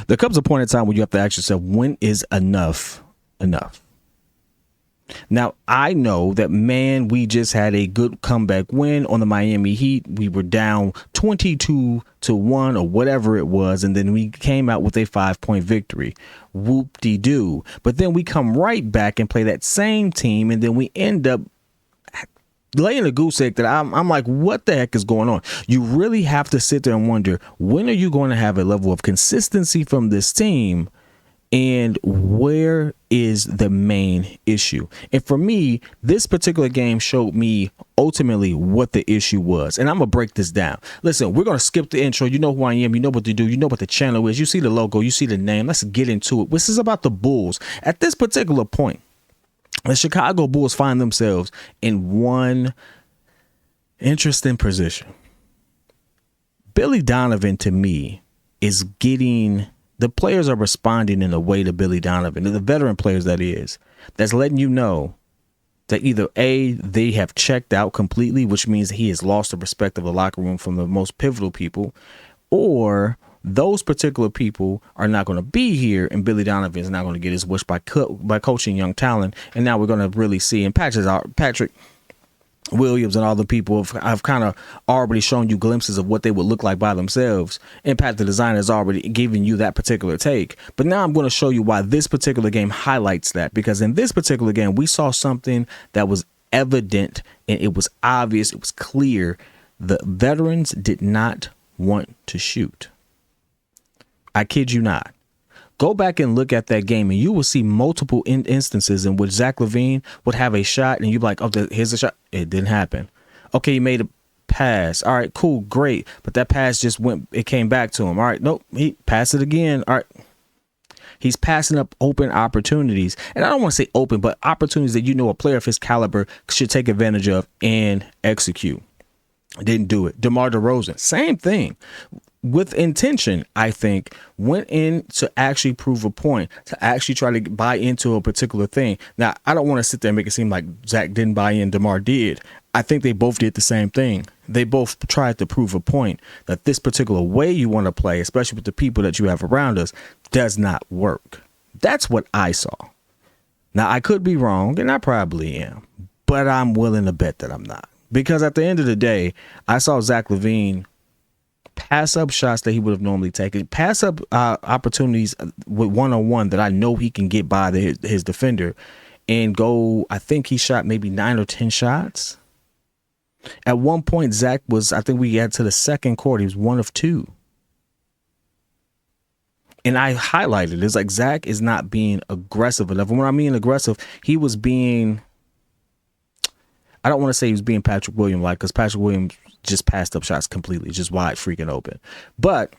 There comes a point in time where you have to ask yourself, when is enough enough? Now, I know that, man, we just had a good comeback win on the Miami Heat. We were down 22-1 or whatever it was, and then we came out with a 5-point victory. Whoop-de-doo. But then we come right back and play that same team, and then we end up laying a goose egg that I'm like, what the heck is going on? You really have to sit there and wonder, when are you going to have a level of consistency from this team? And where is the main issue? And for me, this particular game showed me ultimately what the issue was. And I'm going to break this down. Listen, we're going to skip the intro. You know who I am. You know what to do. You know what the channel is. You see the logo. You see the name. Let's get into it. This is about the Bulls. At this particular point, the Chicago Bulls find themselves in one interesting position. Billy Donovan, to me, is getting... The players are responding in a way to Billy Donovan, the veteran players that is, that's letting you know that either A, they have checked out completely, which means he has lost the respect of the locker room from the most pivotal people, or those particular people are not going to be here, and Billy Donovan is not going to get his wish by coaching young talent. And now we're going to really see, and Patrick Williams and all the people have kind of already shown you glimpses of what they would look like by themselves. Impact the Designer has already given you that particular take. But now I'm going to show you why this particular game highlights that, because in this particular game, we saw something that was evident and it was obvious. It was clear. The veterans did not want to shoot. I kid you not. Go back and look at that game, and you will see multiple instances in which Zach LaVine would have a shot, and you'd be like, oh, here's a shot. It didn't happen. Okay, he made a pass. All right, cool, great. But that pass just it came back to him. All right, nope, he passed it again. All right. He's passing up open opportunities. And I don't want to say open, but opportunities that a player of his caliber should take advantage of and execute. Didn't do it. DeMar DeRozan, same thing. With intention, I think, went in to actually prove a point, to actually try to buy into a particular thing. Now, I don't want to sit there and make it seem like Zach didn't buy in, DeMar did. I think they both did the same thing. They both tried to prove a point that this particular way you want to play, especially with the people that you have around us, does not work. That's what I saw. Now, I could be wrong, and I probably am, but I'm willing to bet that I'm not. Because at the end of the day, I saw Zach LaVine pass up shots that he would have normally taken, pass up opportunities with one-on-one that I know he can get by his defender, and go, I think he shot maybe 9 or 10 shots. At one point, Zach was, I think we got to the second quarter, he was 1 of 2. And I highlighted, it's like Zach is not being aggressive enough. And when I mean aggressive, he was being, I don't want to say he was being Patrick Williams like, because Patrick Williams just passed up shots completely, just wide freaking open. But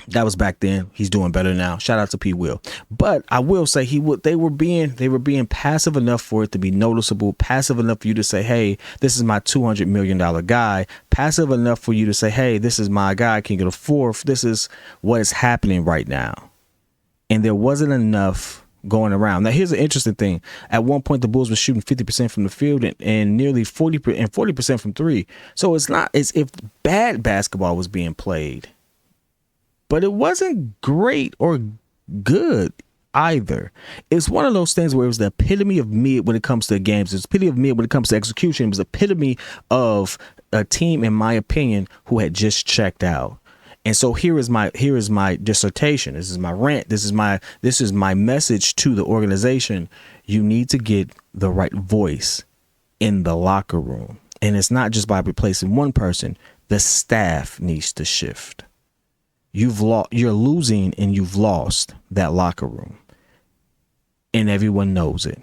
that was back then. He's doing better now. Shout out to P. Will. But I will say they were being passive enough for it to be noticeable, passive enough for you to say, hey, this is my $200 million guy, passive enough for you to say, hey, this is my guy, can get a fourth. This is what is happening right now. And there wasn't enough going around. Now, here's an interesting thing. At one point, the Bulls were shooting 50% from the field and nearly 40% from three. So it's not as if bad basketball was being played, but it wasn't great or good either. It's one of those things where it was the epitome of mid when it comes to games. It's the epitome of mid when it comes to execution. It was the epitome of a team, in my opinion, who had just checked out. And so here is my dissertation. This is my rant. This is my message to the organization. You need to get the right voice in the locker room. And it's not just by replacing one person. The staff needs to shift. You're losing and you've lost that locker room. And everyone knows it.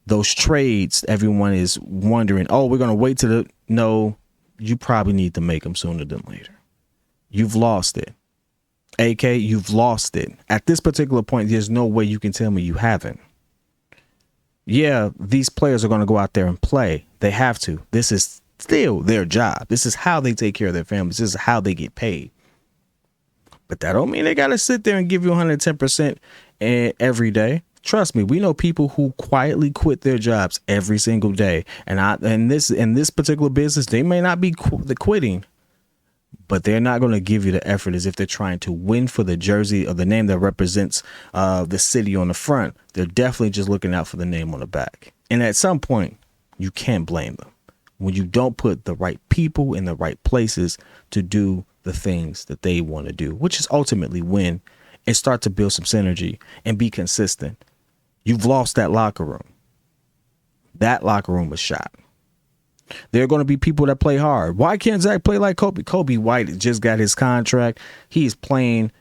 Those trades, everyone is wondering, oh, we're going to wait no, you probably need to make them sooner than later. You've lost it. AK, you've lost it. At this particular point, there's no way you can tell me you haven't. Yeah, these players are going to go out there and play. They have to. This is still their job. This is how they take care of their families. This is how they get paid. But that don't mean they got to sit there and give you 110% every day. Trust me, we know people who quietly quit their jobs every single day. And in this particular business, they may not be quitting, but they're not going to give you the effort as if they're trying to win for the jersey or the name that represents the city on the front. They're definitely just looking out for the name on the back. And at some point, you can't blame them when you don't put the right people in the right places to do the things that they want to do, which is ultimately win and start to build some synergy and be consistent. You've lost that locker room. That locker room was shot. There are going to be people that play hard. Why can't Zach play like Kobe? Kobe White just got his contract. He's playing.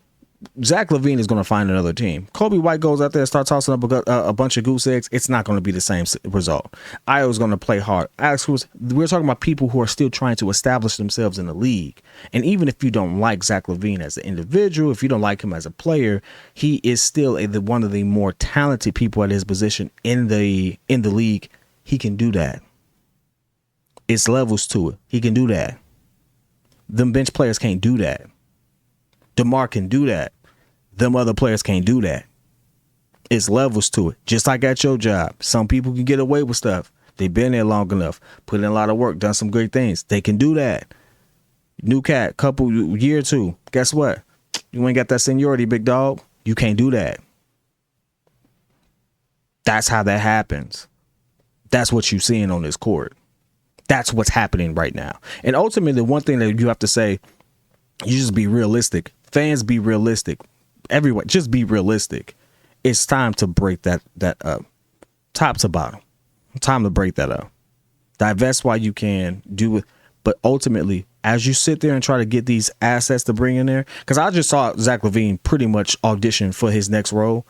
Zach LaVine is going to find another team. Kobe White goes out there and starts tossing up a bunch of goose eggs. It's not going to be the same result. Io's going to play hard. Alex Cruz, we're talking about people who are still trying to establish themselves in the league. And even if you don't like Zach LaVine as an individual, if you don't like him as a player, he is still one of the more talented people at his position in the league. He can do that. It's levels to it. He can do that. Them bench players can't do that. DeMar can do that. Them other players can't do that. It's levels to it. Just like at your job. Some people can get away with stuff. They've been there long enough. Put in a lot of work. Done some great things. They can do that. New cat, year or two. Guess what? You ain't got that seniority, big dog. You can't do that. That's how that happens. That's what you're seeing on this court. That's what's happening right now. And ultimately, the one thing that you have to say, you just be realistic. Fans, be realistic. Everyone, just be realistic. It's time to break that up. Top to bottom. Time to break that up. Divest while you can. Do it. But ultimately, as you sit there and try to get these assets to bring in there, because I just saw Zach LaVine pretty much audition for his next role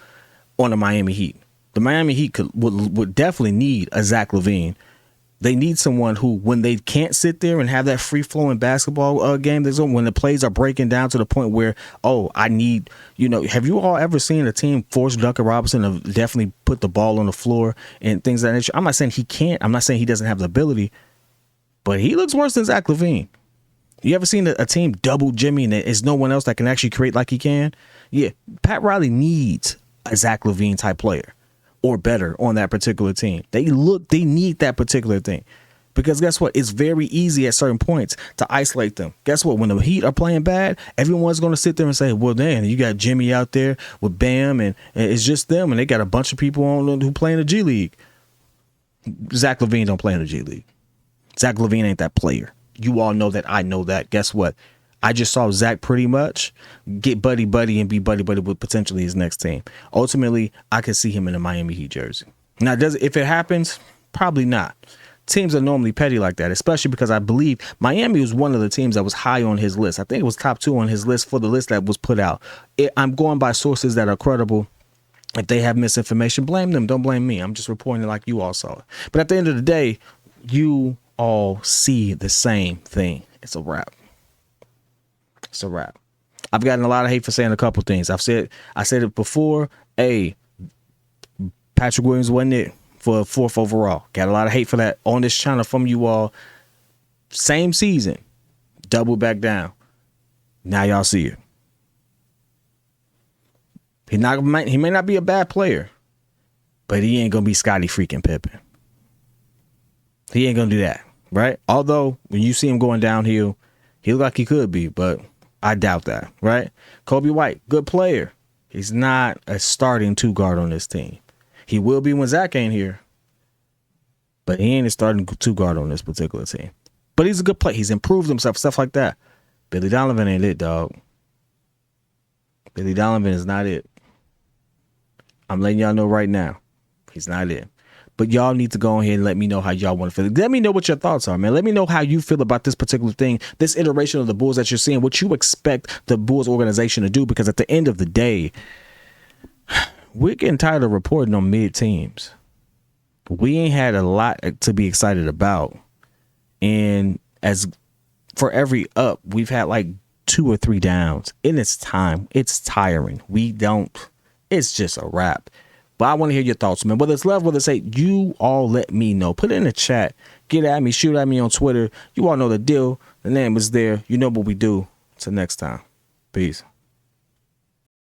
on the Miami Heat. The Miami Heat would definitely need a Zach LaVine. They need someone who, when they can't sit there and have that free-flowing basketball game, when the plays are breaking down to the point where, I need, have you all ever seen a team force Duncan Robinson to definitely put the ball on the floor and things of that nature? I'm not saying he can't. I'm not saying he doesn't have the ability, but he looks worse than Zach LaVine. You ever seen a team double Jimmy and there's no one else that can actually create like he can? Yeah, Pat Riley needs a Zach LaVine type player. Or better on that particular team. They need that particular thing. Because guess what? It's very easy at certain points to isolate them. Guess what? When the Heat are playing bad, everyone's going to sit there and say, well, damn, you got Jimmy out there with Bam, and it's just them, and they got a bunch of people on who play in the G League. Zach LaVine don't play in the G League. Zach LaVine ain't that player. You all know that. I know that. Guess what? I just saw Zach pretty much get buddy and be buddy with potentially his next team. Ultimately, I could see him in a Miami Heat jersey. Now, if it happens? Probably not. Teams are normally petty like that, especially because I believe Miami was one of the teams that was high on his list. I think it was top 2 on his list for the list that was put out. I'm going by sources that are credible. If they have misinformation, blame them. Don't blame me. I'm just reporting it like you all saw it. But at the end of the day, you all see the same thing. It's a wrap. It's a wrap. I've gotten a lot of hate for saying a couple things. I said it before. Patrick Williams wasn't it for 4th overall. Got a lot of hate for that on this channel from you all. Same season, double back down. Now y'all see it. He may not be a bad player, but he ain't gonna be Scottie freaking Pippen. He ain't gonna do that, right? Although when you see him going downhill, he look like he could be, but I doubt that, right? Kobe White, good player. He's not a starting 2 guard on this team. He will be when Zach ain't here, but he ain't a starting 2 guard on this particular team. But he's a good player. He's improved himself, stuff like that. Billy Donovan ain't it, dog. Billy Donovan is not it. I'm letting y'all know right now. He's not it. But y'all need to go ahead and let me know how y'all want to feel. Let me know what your thoughts are, man. Let me know how you feel about this particular thing, this iteration of the Bulls that you're seeing, what you expect the Bulls organization to do. Because at the end of the day, we're getting tired of reporting on mid teams. We ain't had a lot to be excited about. And as for every up, we've had like 2 or 3 downs. And it's time. It's tiring. It's just a wrap. But I want to hear your thoughts, man. Whether it's love, whether it's hate, you all let me know. Put it in the chat. Get at me. Shoot at me on Twitter. You all know the deal. The name is there. You know what we do. Until next time. Peace.